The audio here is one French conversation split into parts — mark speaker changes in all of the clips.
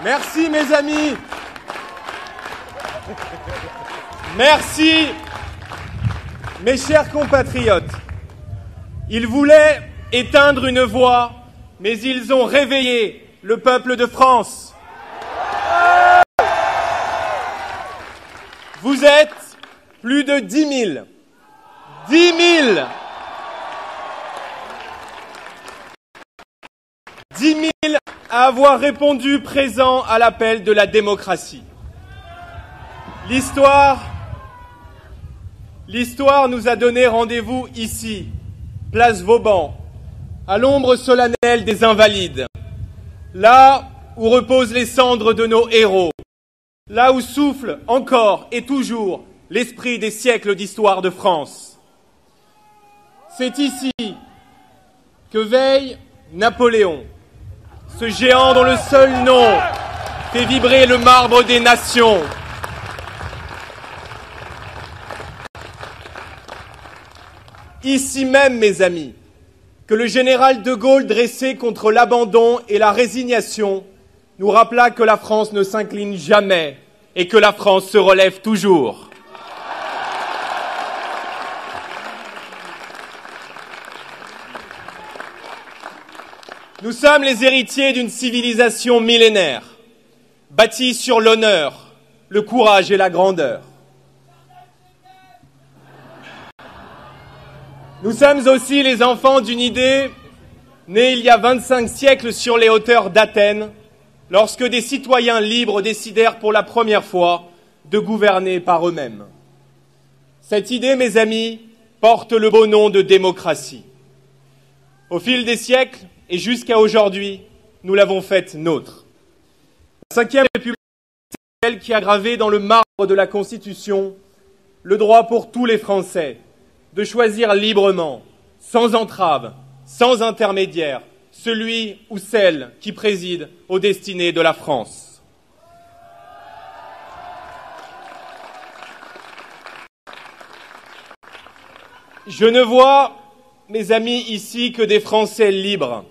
Speaker 1: Merci mes amis. Merci mes chers compatriotes. Ils voulaient éteindre une voix, mais ils ont réveillé le peuple de France. Vous êtes plus de 10 000. 10 000. 10 000 à avoir répondu présent à l'appel de la démocratie. L'histoire nous a donné rendez-vous ici, place Vauban, à l'ombre solennelle des Invalides, là où reposent les cendres de nos héros, là où souffle encore et toujours l'esprit des siècles d'histoire de France. C'est ici que veille Napoléon, ce géant dont le seul nom fait vibrer le marbre des nations. Ici même, mes amis, que le général de Gaulle, dressé contre l'abandon et la résignation, nous rappela que la France ne s'incline jamais et que la France se relève toujours. Nous sommes les héritiers d'une civilisation millénaire, bâtie sur l'honneur, le courage et la grandeur. Nous sommes aussi les enfants d'une idée née il y a 25 siècles sur les hauteurs d'Athènes, lorsque des citoyens libres décidèrent pour la première fois de gouverner par eux-mêmes. Cette idée, mes amis, porte le beau nom de démocratie. Au fil des siècles et jusqu'à aujourd'hui, nous l'avons faite nôtre. La Ve République, c'est celle qui a gravé dans le marbre de la Constitution le droit pour tous les Français de choisir librement, sans entrave, sans intermédiaire, celui ou celle qui préside aux destinées de la France. Je ne vois, mes amis, ici que des Français libres,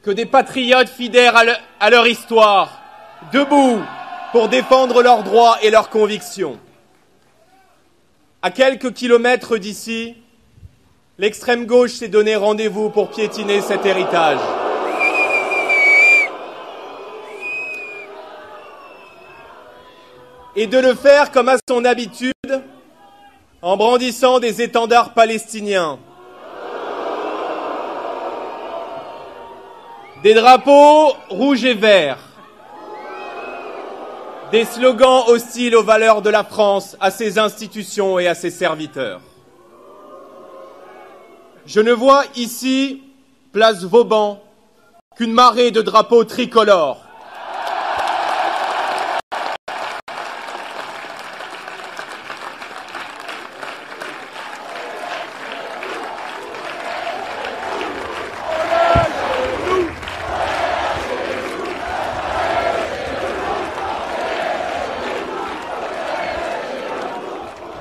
Speaker 1: que des patriotes fidèles à leur histoire, debout pour défendre leurs droits et leurs convictions. À quelques kilomètres d'ici, l'extrême gauche s'est donné rendez-vous pour piétiner cet héritage. Et de le faire comme à son habitude, en brandissant des étendards palestiniens, des drapeaux rouges et verts, des slogans hostiles aux valeurs de la France, à ses institutions et à ses serviteurs. Je ne vois ici, place Vauban, qu'une marée de drapeaux tricolores.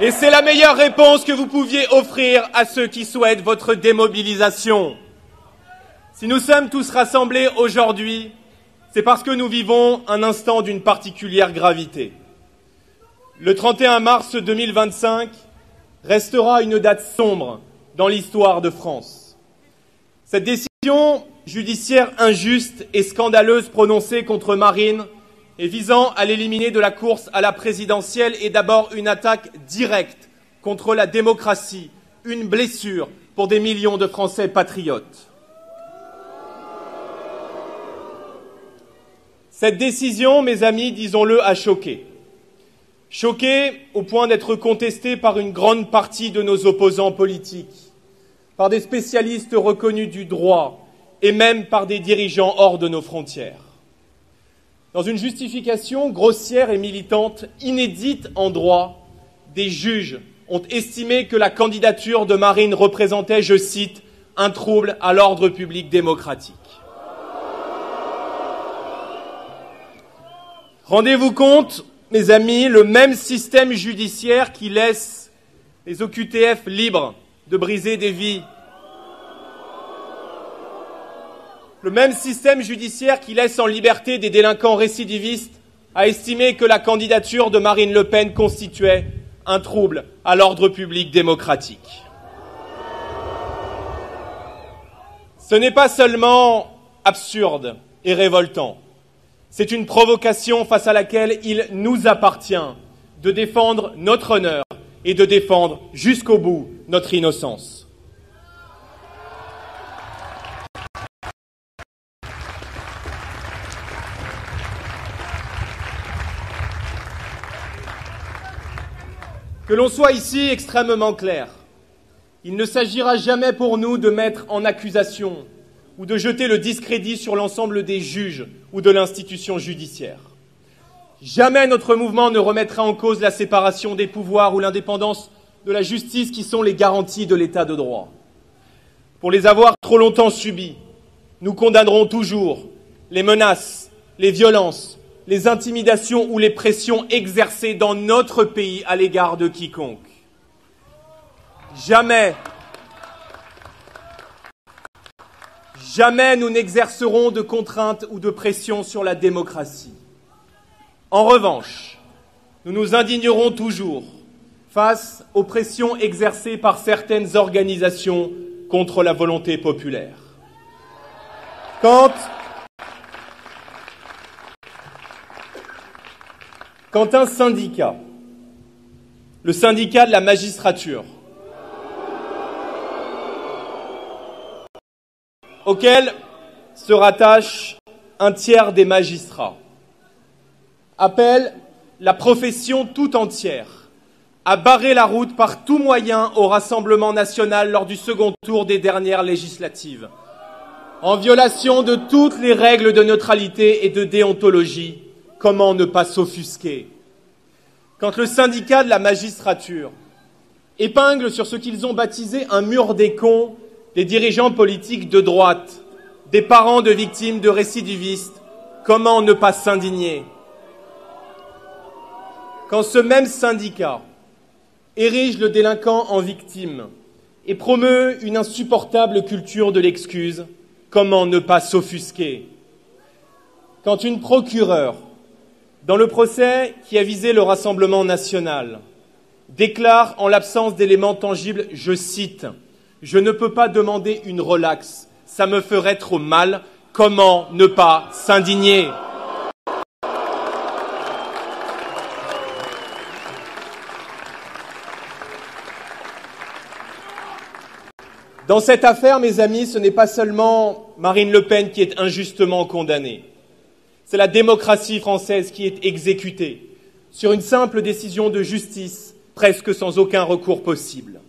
Speaker 1: Et c'est la meilleure réponse que vous pouviez offrir à ceux qui souhaitent votre démobilisation. Si nous sommes tous rassemblés aujourd'hui, c'est parce que nous vivons un instant d'une particulière gravité. Le 31 mars 2025 restera une date sombre dans l'histoire de France. Cette décision judiciaire injuste et scandaleuse prononcée contre Marine et visant à l'éliminer de la course à la présidentielle est d'abord une attaque directe contre la démocratie, une blessure pour des millions de Français patriotes. Cette décision, mes amis, disons-le, a choqué. Choqué au point d'être contestée par une grande partie de nos opposants politiques, par des spécialistes reconnus du droit et même par des dirigeants hors de nos frontières. Dans une justification grossière et militante, inédite en droit, des juges ont estimé que la candidature de Marine représentait, je cite, « un trouble à l'ordre public démocratique ». Rendez-vous compte, mes amis, le même système judiciaire qui laisse les OQTF libres de briser des vies, Le même système judiciaire qui laisse en liberté des délinquants récidivistes a estimé que la candidature de Marine Le Pen constituait un trouble à l'ordre public démocratique. Ce n'est pas seulement absurde et révoltant, c'est une provocation face à laquelle il nous appartient de défendre notre honneur et de défendre jusqu'au bout notre innocence. Que l'on soit ici extrêmement clair, il ne s'agira jamais pour nous de mettre en accusation ou de jeter le discrédit sur l'ensemble des juges ou de l'institution judiciaire. Jamais notre mouvement ne remettra en cause la séparation des pouvoirs ou l'indépendance de la justice qui sont les garanties de l'état de droit. Pour les avoir trop longtemps subis, nous condamnerons toujours les menaces, les violences, les intimidations ou les pressions exercées dans notre pays à l'égard de quiconque. Jamais nous n'exercerons de contraintes ou de pression sur la démocratie. En revanche, nous nous indignerons toujours face aux pressions exercées par certaines organisations contre la volonté populaire. Quand un syndicat, le syndicat de la magistrature, auquel se rattache un tiers des magistrats, appelle la profession tout entière à barrer la route par tout moyen au Rassemblement national lors du second tour des dernières législatives, en violation de toutes les règles de neutralité et de déontologie. Comment ne pas s'offusquer? Quand le syndicat de la magistrature épingle sur ce qu'ils ont baptisé un mur des cons des dirigeants politiques de droite, des parents de victimes de récidivistes, comment ne pas s'indigner? Quand ce même syndicat érige le délinquant en victime et promeut une insupportable culture de l'excuse, comment ne pas s'offusquer? Quand une procureure, dans le procès qui a visé le Rassemblement national, déclare en l'absence d'éléments tangibles, je cite, « Je ne peux pas demander une relaxe, ça me ferait trop mal », comment ne pas s'indigner? Dans cette affaire, mes amis, ce n'est pas seulement Marine Le Pen qui est injustement condamnée. C'est la démocratie française qui est exécutée sur une simple décision de justice, presque sans aucun recours possible.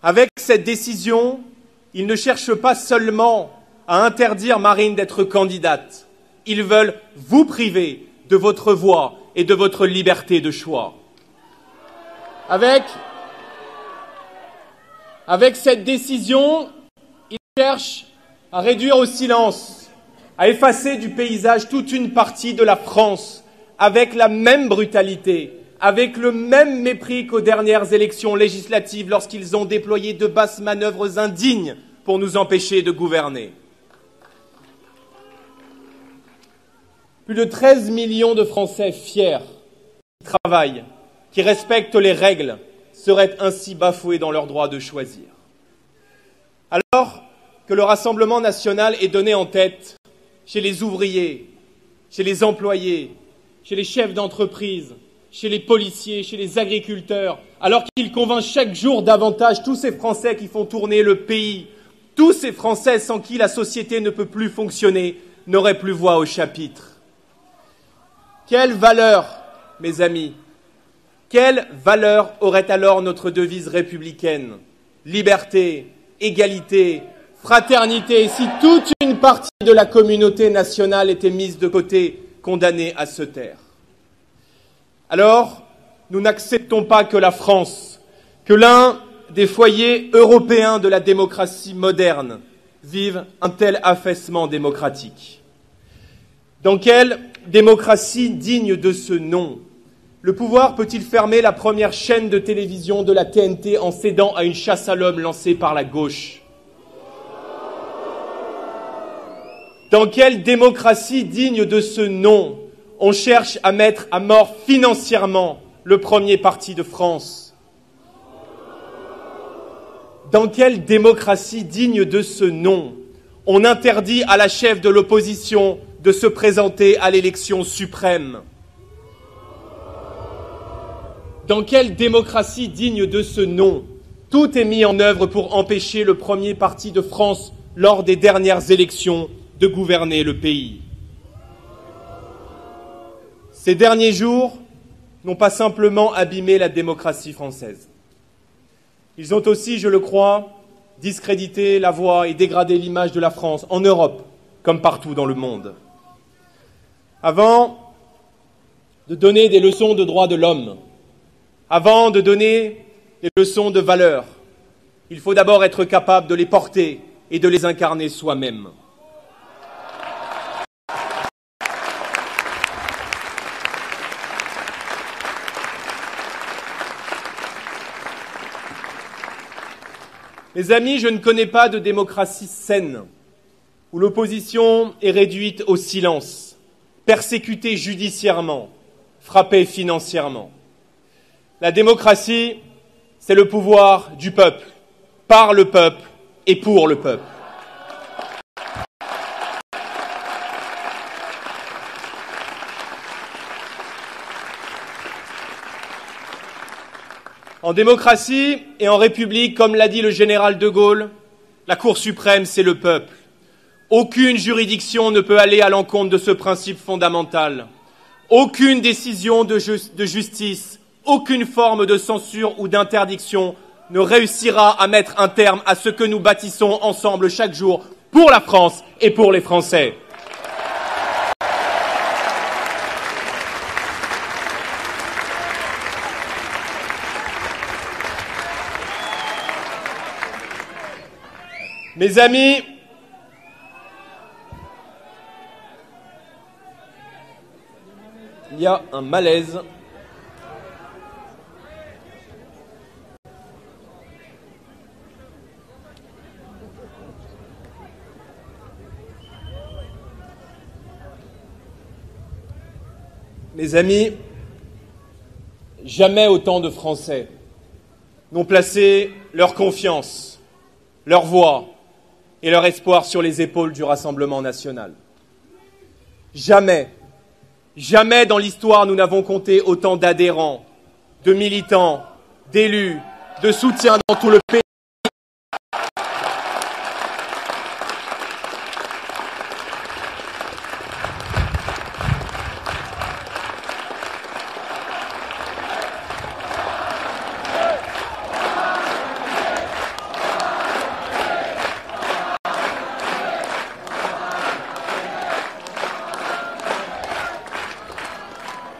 Speaker 1: Avec cette décision, ils ne cherchent pas seulement à interdire Marine d'être candidate. Ils veulent vous priver de votre voix et de votre liberté de choix. Avec cette décision, ils cherchent à réduire au silence, à effacer du paysage toute une partie de la France, avec la même brutalité, avec le même mépris qu'aux dernières élections législatives lorsqu'ils ont déployé de basses manœuvres indignes pour nous empêcher de gouverner. Plus de 13 millions de Français fiers, qui travaillent, qui respectent les règles, seraient ainsi bafoués dans leur droit de choisir. Alors que le Rassemblement national est donné en tête chez les ouvriers, chez les employés, chez les chefs d'entreprise, chez les policiers, chez les agriculteurs, alors qu'il convainc chaque jour davantage tous ces Français qui font tourner le pays, tous ces Français sans qui la société ne peut plus fonctionner, n'auraient plus voix au chapitre. Quelle valeur, mes amis, quelle valeur aurait alors notre devise républicaine? Liberté, égalité, fraternité, si toute une partie de la communauté nationale était mise de côté, condamnée à se taire. Alors, nous n'acceptons pas que la France, que l'un des foyers européens de la démocratie moderne, vive un tel affaissement démocratique. Dans quelle démocratie digne de ce nom le pouvoir peut-il fermer la première chaîne de télévision de la TNT en cédant à une chasse à l'homme lancée par la gauche? Dans quelle démocratie digne de ce nom on cherche à mettre à mort financièrement le premier parti de France? Dans quelle démocratie digne de ce nom on interdit à la chef de l'opposition de se présenter à l'élection suprême? Dans quelle démocratie digne de ce nom tout est mis en œuvre pour empêcher le premier parti de France lors des dernières élections de gouverner le pays? Ces derniers jours n'ont pas simplement abîmé la démocratie française. Ils ont aussi, je le crois, discrédité la voix et dégradé l'image de la France en Europe, comme partout dans le monde. Avant de donner des leçons de droits de l'homme, avant de donner des leçons de valeurs, il faut d'abord être capable de les porter et de les incarner soi-même. Mes amis, je ne connais pas de démocratie saine où l'opposition est réduite au silence, persécutée judiciairement, frappée financièrement. La démocratie, c'est le pouvoir du peuple, par le peuple et pour le peuple. En démocratie et en république, comme l'a dit le général de Gaulle, la Cour suprême, c'est le peuple. Aucune juridiction ne peut aller à l'encontre de ce principe fondamental. Aucune décision de justice, aucune forme de censure ou d'interdiction ne réussira à mettre un terme à ce que nous bâtissons ensemble chaque jour pour la France et pour les Français. Mes amis, il y a un malaise. Mes amis, jamais autant de Français n'ont placé leur confiance, leur voix et leur espoir sur les épaules du Rassemblement national. Jamais, jamais dans l'histoire nous n'avons compté autant d'adhérents, de militants, d'élus, de soutiens dans tout le pays.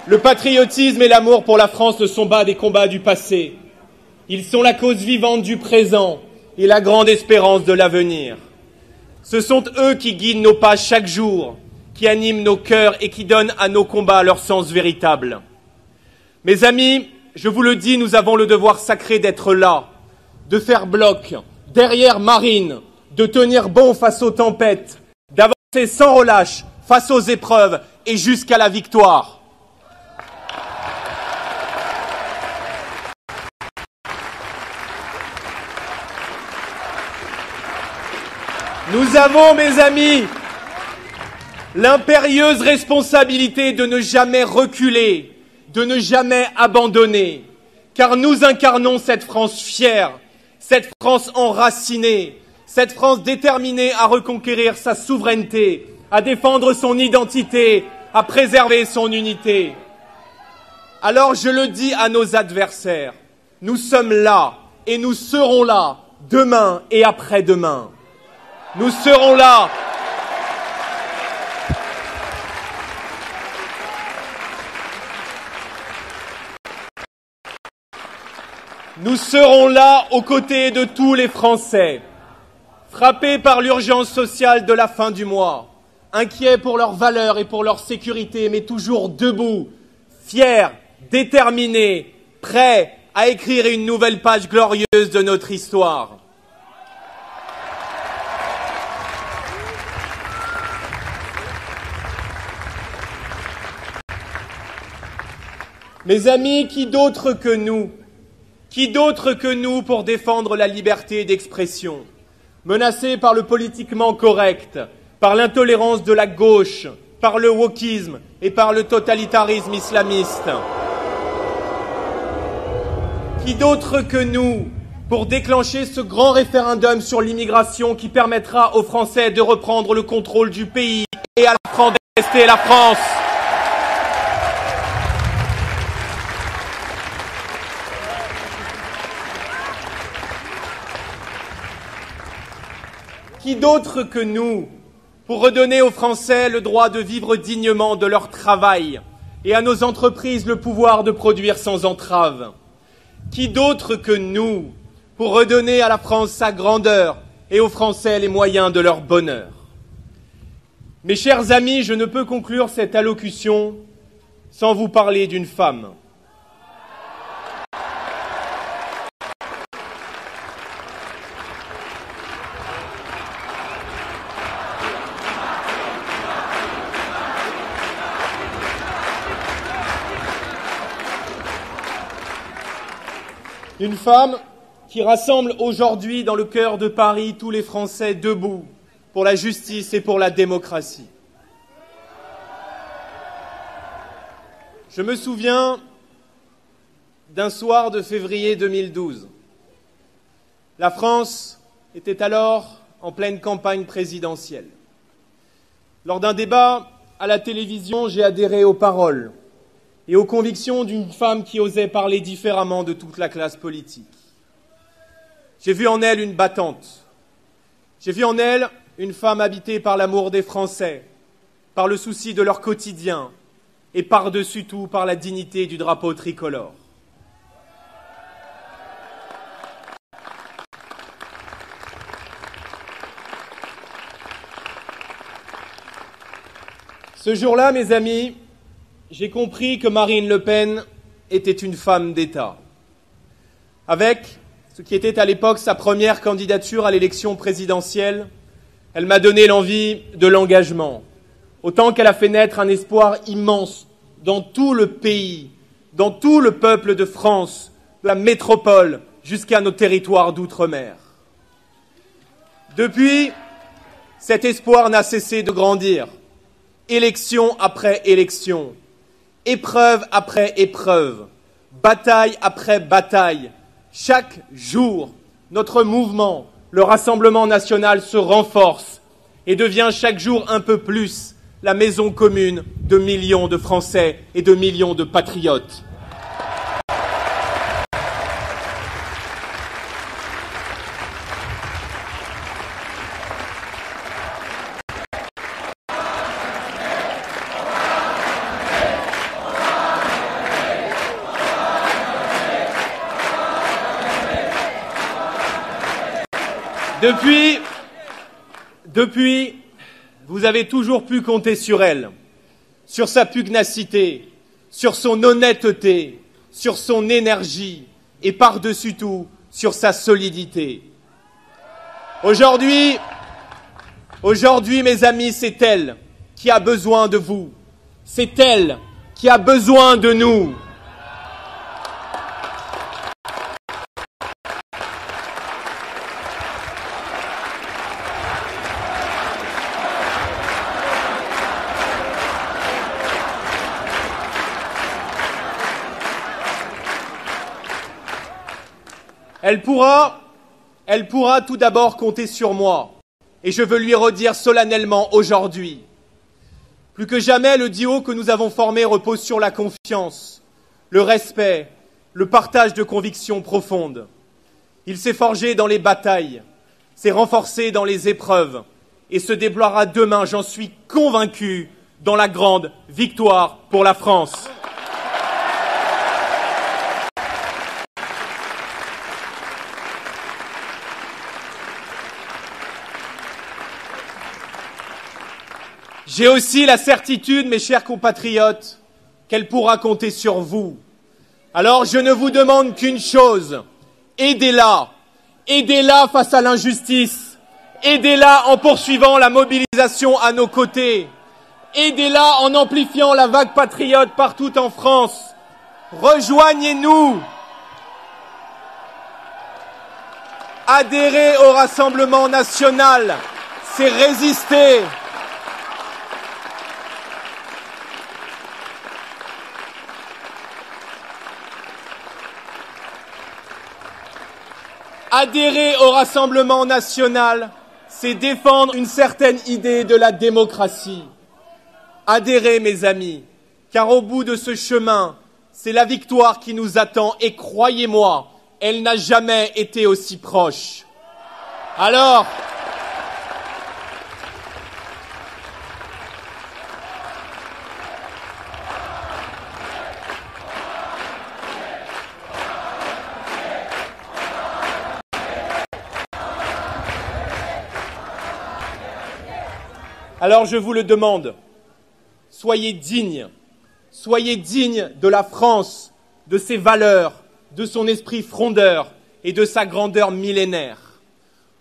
Speaker 1: Le patriotisme et l'amour pour la France ne sont pas des combats du passé. Ils sont la cause vivante du présent et la grande espérance de l'avenir. Ce sont eux qui guident nos pas chaque jour, qui animent nos cœurs et qui donnent à nos combats leur sens véritable. Mes amis, je vous le dis, nous avons le devoir sacré d'être là, de faire bloc, derrière Marine, de tenir bon face aux tempêtes, d'avancer sans relâche face aux épreuves et jusqu'à la victoire. Nous avons, mes amis, l'impérieuse responsabilité de ne jamais reculer, de ne jamais abandonner, car nous incarnons cette France fière, cette France enracinée, cette France déterminée à reconquérir sa souveraineté, à défendre son identité, à préserver son unité. Alors je le dis à nos adversaires, nous sommes là et nous serons là demain et après-demain. Nous serons là. Nous serons là aux côtés de tous les Français, frappés par l'urgence sociale de la fin du mois, inquiets pour leurs valeurs et pour leur sécurité, mais toujours debout, fiers, déterminés, prêts à écrire une nouvelle page glorieuse de notre histoire. Mes amis, qui d'autre que nous pour défendre la liberté d'expression, menacés par le politiquement correct, par l'intolérance de la gauche, par le wokisme et par le totalitarisme islamiste? Qui d'autre que nous pour déclencher ce grand référendum sur l'immigration qui permettra aux Français de reprendre le contrôle du pays et à la France de rester la France? Qui d'autre que nous pour redonner aux Français le droit de vivre dignement de leur travail et à nos entreprises le pouvoir de produire sans entrave? Qui d'autre que nous pour redonner à la France sa grandeur et aux Français les moyens de leur bonheur? Mes chers amis, je ne peux conclure cette allocution sans vous parler d'une femme. Une femme qui rassemble aujourd'hui dans le cœur de Paris tous les Français debout pour la justice et pour la démocratie. Je me souviens d'un soir de février 2012. La France était alors en pleine campagne présidentielle. Lors d'un débat à la télévision, j'ai adhéré aux paroles et aux convictions d'une femme qui osait parler différemment de toute la classe politique. J'ai vu en elle une battante. J'ai vu en elle une femme habitée par l'amour des Français, par le souci de leur quotidien et par-dessus tout par la dignité du drapeau tricolore. Ce jour-là, mes amis, j'ai compris que Marine Le Pen était une femme d'État, avec ce qui était à l'époque sa première candidature à l'élection présidentielle. Elle m'a donné l'envie de l'engagement, autant qu'elle a fait naître un espoir immense dans tout le pays, dans tout le peuple de France, de la métropole jusqu'à nos territoires d'outre-mer. Depuis, cet espoir n'a cessé de grandir, élection après élection, épreuve après épreuve, bataille après bataille. Chaque jour, notre mouvement, le Rassemblement national, se renforce et devient chaque jour un peu plus la maison commune de millions de Français et de millions de patriotes. Depuis, vous avez toujours pu compter sur elle, sur sa pugnacité, sur son honnêteté, sur son énergie et par-dessus tout, sur sa solidité. Aujourd'hui, mes amis, c'est elle qui a besoin de vous. C'est elle qui a besoin de nous. Elle pourra tout d'abord compter sur moi, et je veux lui redire solennellement aujourd'hui. Plus que jamais, le duo que nous avons formé repose sur la confiance, le respect, le partage de convictions profondes. Il s'est forgé dans les batailles, s'est renforcé dans les épreuves, et se déploiera demain, j'en suis convaincu, dans la grande victoire pour la France. J'ai aussi la certitude, mes chers compatriotes, qu'elle pourra compter sur vous. Alors je ne vous demande qu'une chose, aidez-la. Aidez-la face à l'injustice. Aidez-la en poursuivant la mobilisation à nos côtés. Aidez-la en amplifiant la vague patriote partout en France. rejoignez-nous. Adhérer au Rassemblement national, c'est résister. Adhérer au Rassemblement national, c'est défendre une certaine idée de la démocratie. Adhérez, mes amis, car au bout de ce chemin, c'est la victoire qui nous attend et croyez-moi, elle n'a jamais été aussi proche. Alors je vous le demande, soyez dignes de la France, de ses valeurs, de son esprit frondeur et de sa grandeur millénaire.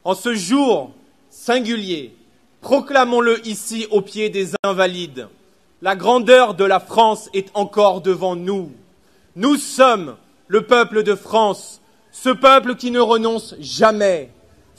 Speaker 1: En ce jour singulier, proclamons-le ici au pied des Invalides. La grandeur de la France est encore devant nous. Nous sommes le peuple de France, ce peuple qui ne renonce jamais,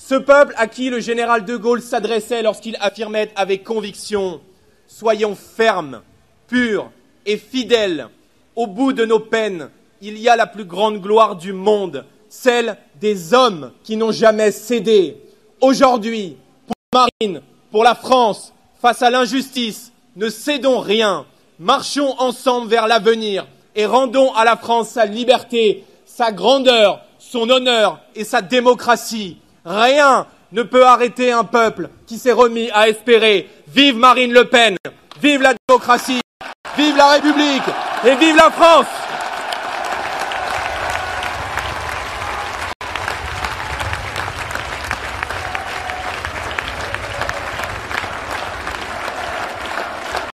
Speaker 1: ce peuple à qui le général de Gaulle s'adressait lorsqu'il affirmait avec conviction « Soyons fermes, purs et fidèles. Au bout de nos peines, il y a la plus grande gloire du monde, celle des hommes qui n'ont jamais cédé. Aujourd'hui, pour Marine, pour la France, face à l'injustice, ne cédons rien. Marchons ensemble vers l'avenir et rendons à la France sa liberté, sa grandeur, son honneur et sa démocratie. Rien ne peut arrêter un peuple qui s'est remis à espérer. Vive Marine Le Pen, vive la démocratie, vive la République et vive la France!